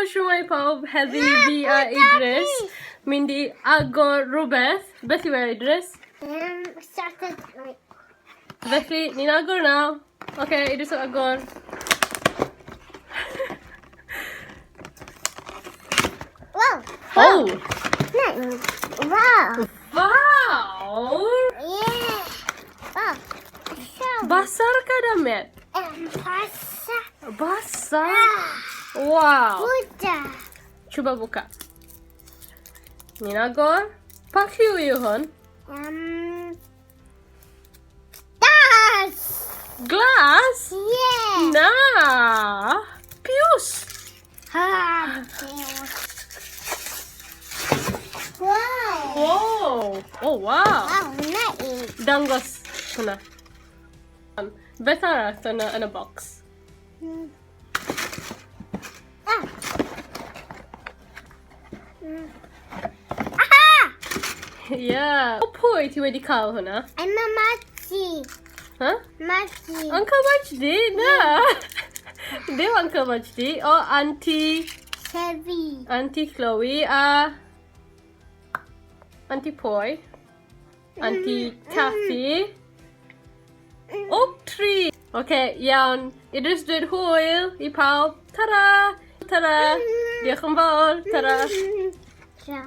siwmai pawb, heddi fi a Idris mynd i agor rhywbeth. Beth yw e, Idris? Started like... Felly, ni'n agor nawr. Oce, Idris yn agor. Wow! Oh! Wow! Fawr! Yeah! Wow! So... Basar ka damit? Pasta... Basar? Wow! Buddha! Cuba buka. Ni'n agor. Pa lliw yw hwn? Das! Glas? Yeah! Na! Piws! Ah, Deus. Wow! Wow! Oh, wow! Wow, nice! Dangos hwnna. Beth arall yn y box? Ah! Aha! Yeah. O pwy ti wedi cael hwnna? I'm a Maggi. Huh? Maggi. Uncle Majdi? Na! Dim Uncle Majdi. O, Auntie... Chevy. Auntie Chloe a... Auntie pwy? Auntie Kathy. Oak tree! Okay, iawn. Idris dweud hwyl i pawb. Tara! Tara! Diolch yn fawr. Tara! Ja.